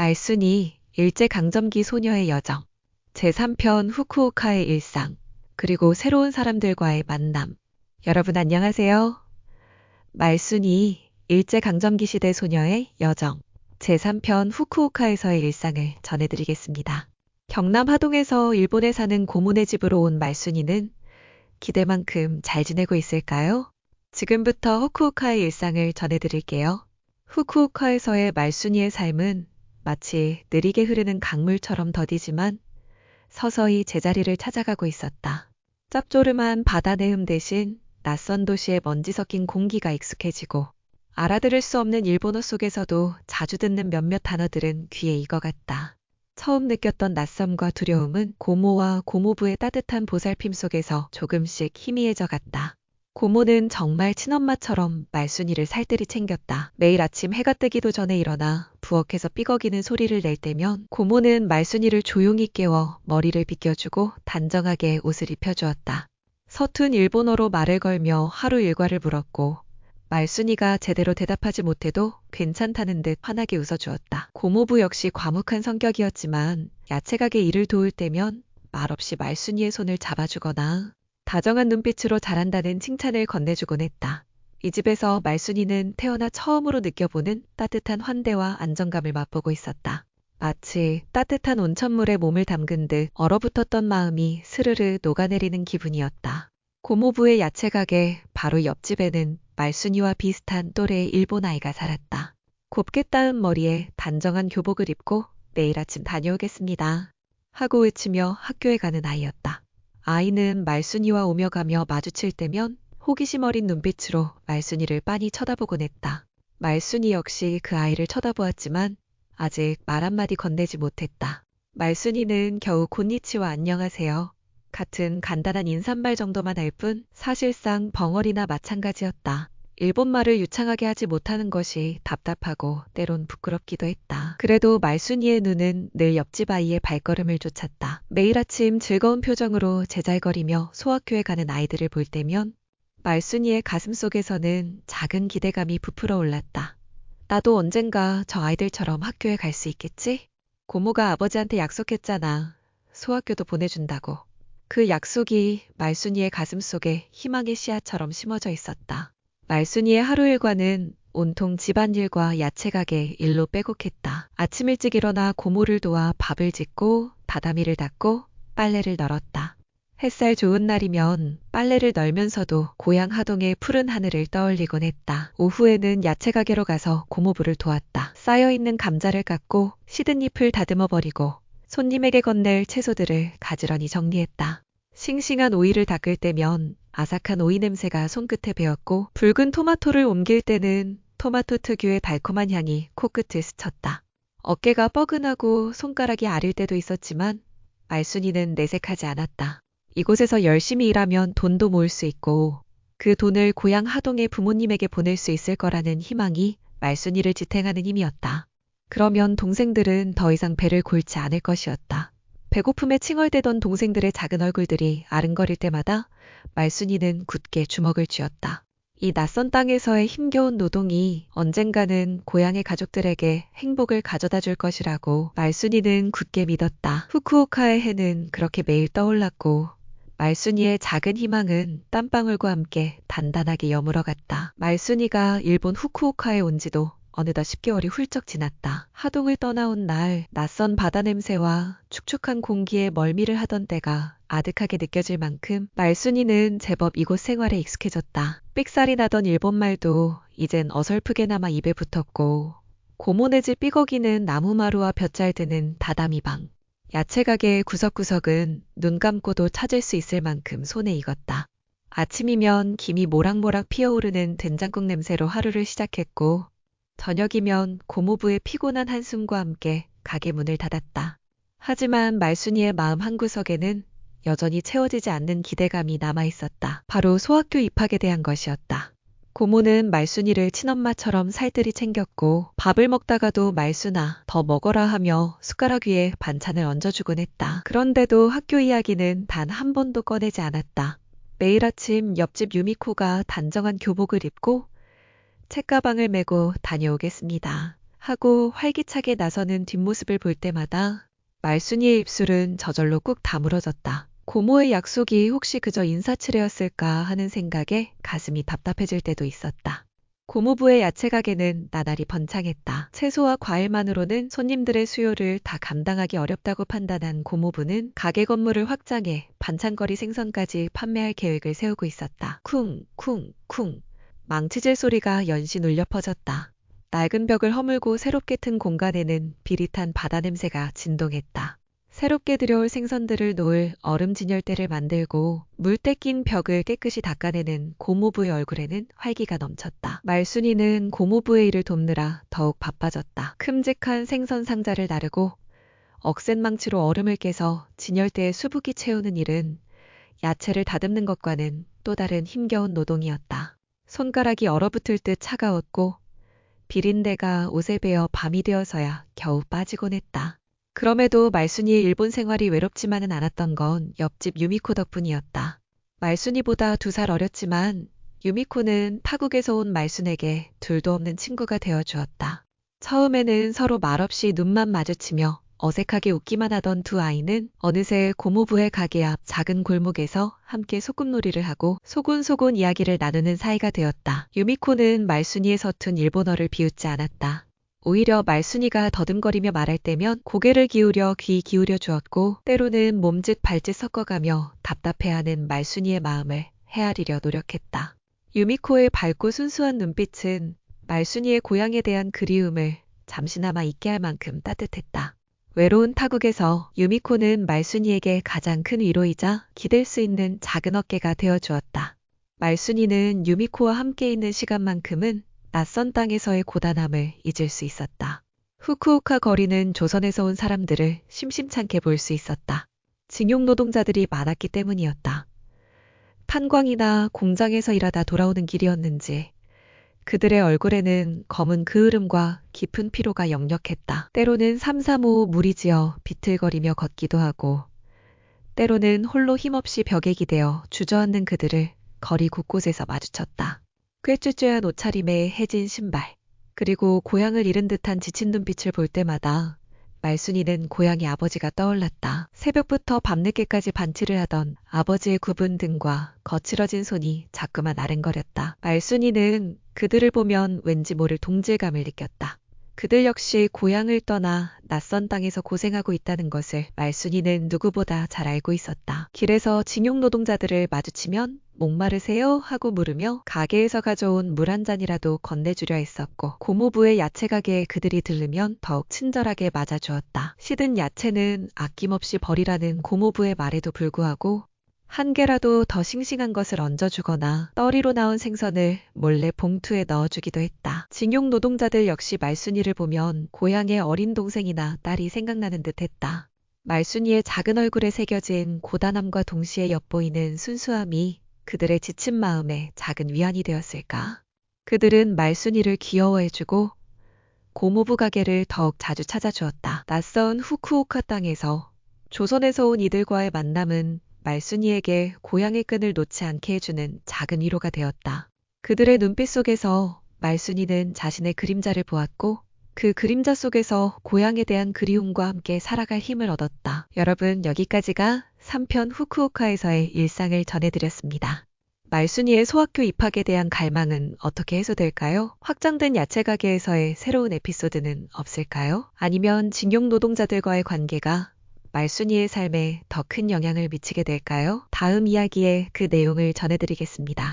말순이 일제강점기 소녀의 여정, 제3편 후쿠오카의 일상, 그리고 새로운 사람들과의 만남. 여러분 안녕하세요. 말순이 일제강점기 시대 소녀의 여정, 제3편 후쿠오카에서의 일상을 전해드리겠습니다. 경남 하동에서 일본에 사는 고모네 집으로 온 말순이는 기대만큼 잘 지내고 있을까요? 지금부터 후쿠오카의 일상을 전해드릴게요. 후쿠오카에서의 말순이의 삶은 마치 느리게 흐르는 강물처럼 더디지만 서서히 제자리를 찾아가고 있었다. 짭조름한 바다 내음 대신 낯선 도시의 먼지 섞인 공기가 익숙해지고 알아들을 수 없는 일본어 속에서도 자주 듣는 몇몇 단어들은 귀에 익어갔다. 처음 느꼈던 낯섦과 두려움은 고모와 고모부의 따뜻한 보살핌 속에서 조금씩 희미해져 갔다. 고모는 정말 친엄마처럼 말순이를 살뜰히 챙겼다. 매일 아침 해가 뜨기도 전에 일어나 부엌에서 삐걱이는 소리를 낼 때면 고모는 말순이를 조용히 깨워 머리를 빗겨주고 단정하게 옷을 입혀주었다. 서툰 일본어로 말을 걸며 하루 일과를 물었고 말순이가 제대로 대답하지 못해도 괜찮다는 듯 환하게 웃어주었다. 고모부 역시 과묵한 성격이었지만 야채가게 일을 도울 때면 말없이 말순이의 손을 잡아주거나 다정한 눈빛으로 잘한다는 칭찬을 건네주곤 했다. 이 집에서 말순이는 태어나 처음으로 느껴보는 따뜻한 환대와 안정감을 맛보고 있었다. 마치 따뜻한 온천물에 몸을 담근 듯 얼어붙었던 마음이 스르르 녹아내리는 기분이었다. 고모부의 야채가게 바로 옆집에는 말순이와 비슷한 또래의 일본 아이가 살았다. 곱게 따은 머리에 단정한 교복을 입고 내일 아침 다녀오겠습니다 하고 외치며 학교에 가는 아이였다. 아이는 말순이와 오며 가며 마주칠 때면 호기심 어린 눈빛으로 말순이를 빤히 쳐다보곤 했다. 말순이 역시 그 아이를 쳐다보았지만 아직 말 한마디 건네지 못했다. 말순이는 겨우 곤니치와 안녕하세요 같은 간단한 인사말 정도만 할 뿐 사실상 벙어리나 마찬가지였다. 일본말을 유창하게 하지 못하는 것이 답답하고 때론 부끄럽기도 했다. 그래도 말순이의 눈은 늘 옆집 아이의 발걸음을 쫓았다. 매일 아침 즐거운 표정으로 제잘거리며 소학교에 가는 아이들을 볼 때면 말순이의 가슴속에서는 작은 기대감이 부풀어 올랐다. 나도 언젠가 저 아이들처럼 학교에 갈 수 있겠지? 고모가 아버지한테 약속했잖아. 소학교도 보내준다고. 그 약속이 말순이의 가슴속에 희망의 씨앗처럼 심어져 있었다. 말순이의 하루 일과는 온통 집안일과 야채가게 일로 빼곡했다. 아침 일찍 일어나 고모를 도와 밥을 짓고 다다미를 닦고 빨래를 널었다. 햇살 좋은 날이면 빨래를 널면서도 고향 하동의 푸른 하늘을 떠올리곤 했다. 오후에는 야채가게로 가서 고모부를 도왔다. 쌓여있는 감자를 깎고 시든 잎을 다듬어 버리고 손님에게 건넬 채소들을 가지런히 정리했다. 싱싱한 오이를 닦을 때면 아삭한 오이 냄새가 손끝에 배었고 붉은 토마토를 옮길 때는 토마토 특유의 달콤한 향이 코끝을 스쳤다. 어깨가 뻐근하고 손가락이 아릴 때도 있었지만 말순이는 내색하지 않았다. 이곳에서 열심히 일하면 돈도 모을 수 있고 그 돈을 고향 하동의 부모님에게 보낼 수 있을 거라는 희망이 말순이를 지탱하는 힘이었다. 그러면 동생들은 더 이상 배를 골지 않을 것이었다. 배고픔에 칭얼대던 동생들의 작은 얼굴들이 아른거릴 때마다 말순이는 굳게 주먹을 쥐었다. 이 낯선 땅에서의 힘겨운 노동이 언젠가는 고향의 가족들에게 행복을 가져다 줄 것이라고 말순이는 굳게 믿었다. 후쿠오카의 해는 그렇게 매일 떠올랐고 말순이의 작은 희망은 땀방울과 함께 단단하게 여물어갔다. 말순이가 일본 후쿠오카에 온 지도 어느덧 10개월이 훌쩍 지났다. 하동을 떠나온 날 낯선 바다 냄새와 축축한 공기에 멀미를 하던 때가 아득하게 느껴질 만큼 말순이는 제법 이곳 생활에 익숙해졌다. 삑살이 나던 일본말도 이젠 어설프게나마 입에 붙었고 고모네 집 삐걱이는 나무마루와 볕잘 드는 다다미방, 야채가게의 구석구석은 눈 감고도 찾을 수 있을 만큼 손에 익었다. 아침이면 김이 모락모락 피어오르는 된장국 냄새로 하루를 시작했고 저녁이면 고모부의 피곤한 한숨과 함께 가게 문을 닫았다. 하지만 말순이의 마음 한구석에는 여전히 채워지지 않는 기대감이 남아있었다. 바로 소학교 입학에 대한 것이었다. 고모는 말순이를 친엄마처럼 살뜰히 챙겼고 밥을 먹다가도 말순아 더 먹어라 하며 숟가락 위에 반찬을 얹어주곤 했다. 그런데도 학교 이야기는 단 한 번도 꺼내지 않았다. 매일 아침 옆집 유미코가 단정한 교복을 입고 책가방을 메고 다녀오겠습니다 하고 활기차게 나서는 뒷모습을 볼 때마다 말순이의 입술은 저절로 꾹 다물어졌다. 고모의 약속이 혹시 그저 인사치레였을까 하는 생각에 가슴이 답답해질 때도 있었다. 고모부의 야채 가게는 나날이 번창했다. 채소와 과일만으로는 손님들의 수요를 다 감당하기 어렵다고 판단한 고모부는 가게 건물을 확장해 반찬거리 생선까지 판매할 계획을 세우고 있었다. 쿵쿵쿵 망치질 소리가 연신 울려 퍼졌다. 낡은 벽을 허물고 새롭게 튼 공간에는 비릿한 바다 냄새가 진동했다. 새롭게 들여올 생선들을 놓을 얼음 진열대를 만들고 물때 낀 벽을 깨끗이 닦아내는 고모부의 얼굴에는 활기가 넘쳤다. 말순이는 고모부의 일을 돕느라 더욱 바빠졌다. 큼직한 생선 상자를 나르고 억센 망치로 얼음을 깨서 진열대에 수북이 채우는 일은 야채를 다듬는 것과는 또 다른 힘겨운 노동이었다. 손가락이 얼어붙을 듯 차가웠고 비린내가 옷에 배어 밤이 되어서야 겨우 빠지곤 했다. 그럼에도 말순이의 일본 생활이 외롭지만은 않았던 건 옆집 유미코 덕분이었다. 말순이보다 2살 어렸지만 유미코는 타국에서 온 말순에게 둘도 없는 친구가 되어주었다. 처음에는 서로 말없이 눈만 마주치며 어색하게 웃기만 하던 두 아이는 어느새 고모부의 가게 앞 작은 골목에서 함께 소꿉놀이를 하고 소곤소곤 이야기를 나누는 사이가 되었다. 유미코는 말순이의 서툰 일본어를 비웃지 않았다. 오히려 말순이가 더듬거리며 말할 때면 고개를 기울여 귀 기울여 주었고 때로는 몸짓 발짓 섞어가며 답답해하는 말순이의 마음을 헤아리려 노력했다. 유미코의 밝고 순수한 눈빛은 말순이의 고향에 대한 그리움을 잠시나마 잊게 할 만큼 따뜻했다. 외로운 타국에서 유미코는 말순이에게 가장 큰 위로이자 기댈 수 있는 작은 어깨가 되어주었다. 말순이는 유미코와 함께 있는 시간만큼은 낯선 땅에서의 고단함을 잊을 수 있었다. 후쿠오카 거리는 조선에서 온 사람들을 심심찮게 볼 수 있었다. 징용 노동자들이 많았기 때문이었다. 탄광이나 공장에서 일하다 돌아오는 길이었는지 그들의 얼굴에는 검은 그을음과 깊은 피로가 역력했다. 때로는 삼삼오오 무리지어 비틀거리며 걷기도 하고 때로는 홀로 힘없이 벽에 기대어 주저앉는 그들을 거리 곳곳에서 마주쳤다. 꾀쭈쭈한 옷차림에 해진 신발, 그리고 고향을 잃은 듯한 지친 눈빛을 볼 때마다 말순이는 고향의 아버지가 떠올랐다. 새벽부터 밤늦게까지 반치를 하던 아버지의 굽은 등과 거칠어진 손이 자꾸만 아른거렸다. 말순이는 그들을 보면 왠지 모를 동질감을 느꼈다. 그들 역시 고향을 떠나 낯선 땅에서 고생하고 있다는 것을 말순이는 누구보다 잘 알고 있었다. 길에서 징용 노동자들을 마주치면 목마르세요? 하고 물으며 가게에서 가져온 물 한 잔이라도 건네주려 했었고 고모부의 야채 가게에 그들이 들르면 더욱 친절하게 맞아주었다. 시든 야채는 아낌없이 버리라는 고모부의 말에도 불구하고 한 개라도 더 싱싱한 것을 얹어주거나 떠리로 나온 생선을 몰래 봉투에 넣어주기도 했다. 징용 노동자들 역시 말순이를 보면 고향의 어린 동생이나 딸이 생각나는 듯 했다. 말순이의 작은 얼굴에 새겨진 고단함과 동시에 엿보이는 순수함이 그들의 지친 마음에 작은 위안이 되었을까. 그들은 말순이를 귀여워해주고 고모부 가게를 더욱 자주 찾아주었다. 낯선 후쿠오카 땅에서 조선에서 온 이들과의 만남은 말순이에게 고향의 끈을 놓지 않게 해주는 작은 위로가 되었다. 그들의 눈빛 속에서 말순이는 자신의 그림자를 보았고 그 그림자 속에서 고향에 대한 그리움과 함께 살아갈 힘을 얻었다. 여러분, 여기까지가 3편 후쿠오카에서의 일상을 전해드렸습니다. 말순이의 소학교 입학에 대한 갈망은 어떻게 해소될까요? 확장된 야채 가게에서의 새로운 에피소드는 없을까요? 아니면 징용 노동자들과의 관계가 말순이의 삶에 더 큰 영향을 미치게 될까요? 다음 이야기에 그 내용을 전해드리겠습니다.